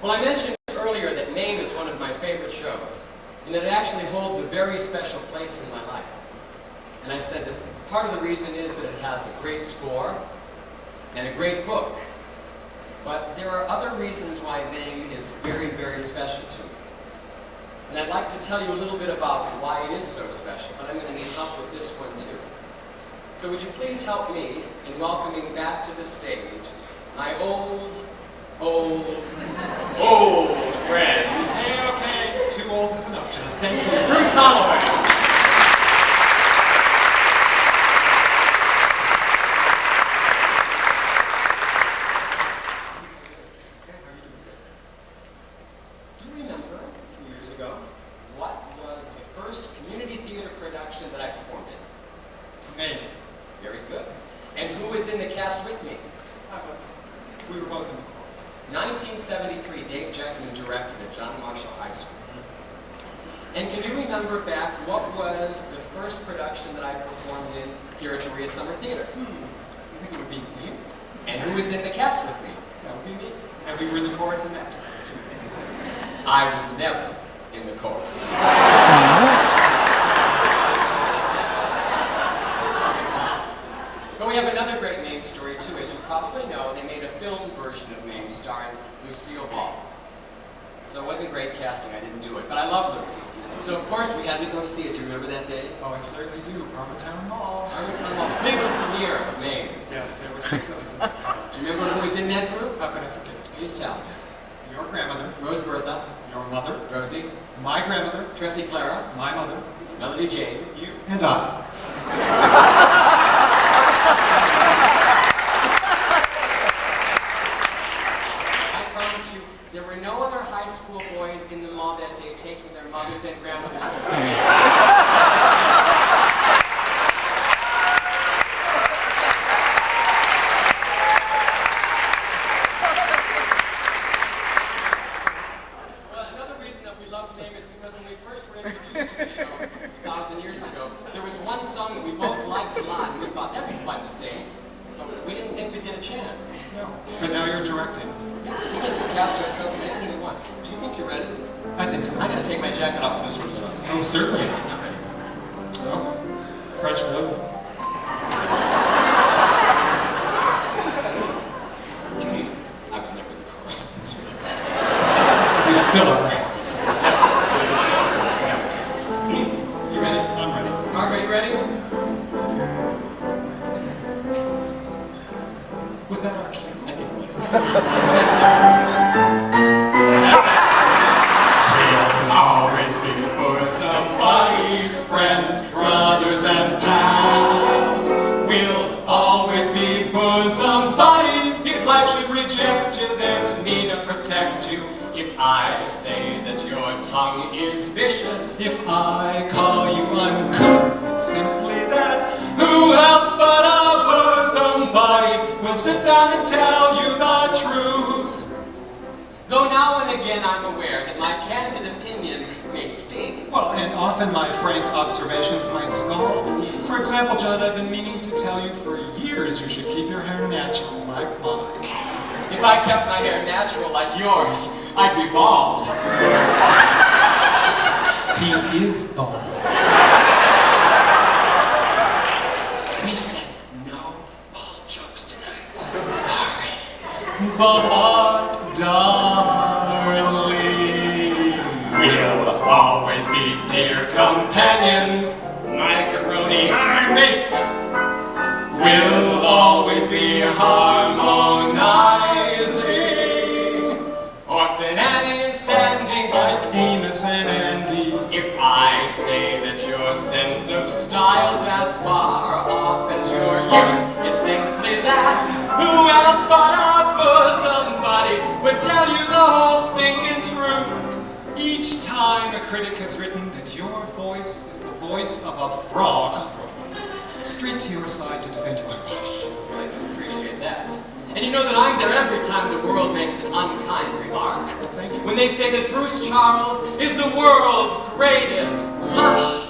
Well, I mentioned earlier that Mame is one of my favorite shows, and that it actually holds a very special place in my life. And I said that part of the reason is that it has a great score and a great book. But there are other reasons why Mame is very, very special to me. And I'd like to tell you a little bit about why it is so special, but I'm going to need help with this one too. So would you please help me in welcoming back to the stage my old friend. Hey, okay. 2 olds is enough, John. Thank you. Bruce Holloway. Do you remember a few years ago what was the first community theater production that I performed in? Mame. Very good. And who was in the cast with me? I was. We were both in the chorus. 1973, Dave Jeckman directed at John Marshall High School. And can you remember back what was the first production that I performed in here at Berea Summer Theater? I think it would be me. And who was in the cast with me? That would be me. And we were in the chorus in that. I was never in the chorus. But we have another great Mame story too. As you probably know, they made a film version of Mame starring Lucille Ball. So it wasn't great casting, I didn't do it, but I love Lucy. So of course we had to go see it. Do you remember that day? Oh, I certainly do. Town Mall. Town Mall, the Cleveland premiere of Mame. Yes, there were 6 of us in that. Do you remember who was in that group? How could I forget? Please tell. Your grandmother. Rose Bertha. Your mother. Rosie. My grandmother. Tressie Clara. My mother. Melody Jane. You. And I. There were no other high school boys in the mall that day taking their mothers and grandmothers to see me. Well, another reason that we loved Mame is because when we first were introduced to the show 1,000 years ago, there was one song that we both liked a lot, and we thought that'd be fun to sing, but we didn't think we'd get a chance. No. But now you're directing. So we get to cast ourselves in anything we want. Do you think you're ready? I think so. I gotta take my jacket off for this one. Oh, certainly. Not ready. Oh, French blue. I was never in the chorus. We still are. You ready? I'm ready. Margaret, you ready? Was that our cue? I think it was. We'll always be bosom buddies, friends, brothers, and pals. We'll always be bosom buddies. If life should reject you, there's me to protect you. If I say that your tongue is vicious, If I call you uncouth, it's simply that. Who else but a bosom buddy will sit down and tell you the truth? though now and again I'm aware that my candid opinion may sting. Well, and often my frank observations might scald. For example, John, I've been meaning to tell you for years you should keep your hair natural like mine. If I kept my hair natural like yours, I'd be bald. He is bald. We said no bald jokes tonight. Sorry. But, darling, We'll always be dear companions, my crony, my mate. We'll always be harmonizing. Orphan Annie and Sandy, like Amos and Andy. if I say that your sense of style's as far off as your youth, it's simply that. Who else but a bosom buddy would tell you the whole stinking truth? Each time a critic has written that your voice is the voice of a frog, straight to your side to defend you, I rush. I do appreciate that. And you know that I'm there every time the world makes an unkind remark. Thank you. When they say that Bruce Charles is the world's greatest lush.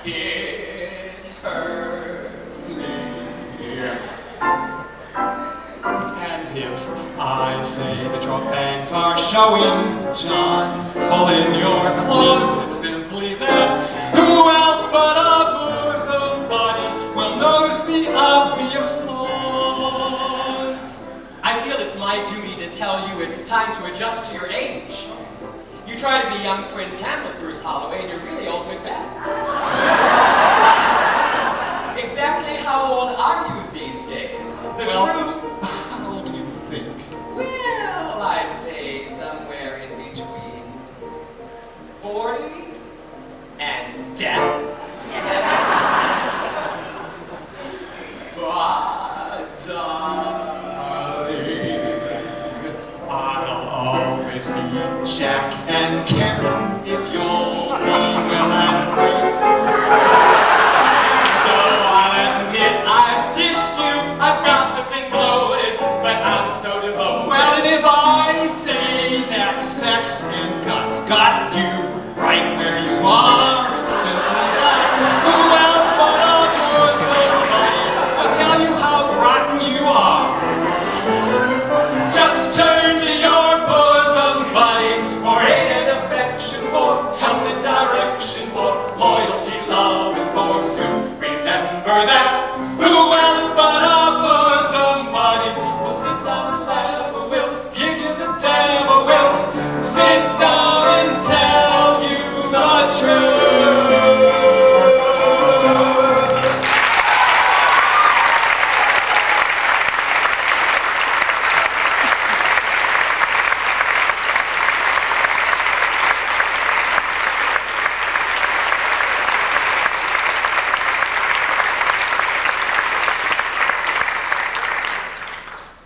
It hurts me. And if I say say that your fangs are showing, John, pull in your clothes. It's simply that. Who else but a bosom buddy will notice the obvious flaws? I feel it's my duty to tell you it's time to adjust to your age. You try to be young Prince Hamlet, Bruce Holloway, and you're really old Macbeth. Exactly how old are you these days? The truth? How old do you think? Well, I'd say somewhere in between 40 and death. But, darling, I'll always be Jack and Karen if you'll be will and grace. Though I'll admit I've dished you, I've gossiped and gloated, but I'm so devoted. Well, and if I say that sex and guts got you right where you are,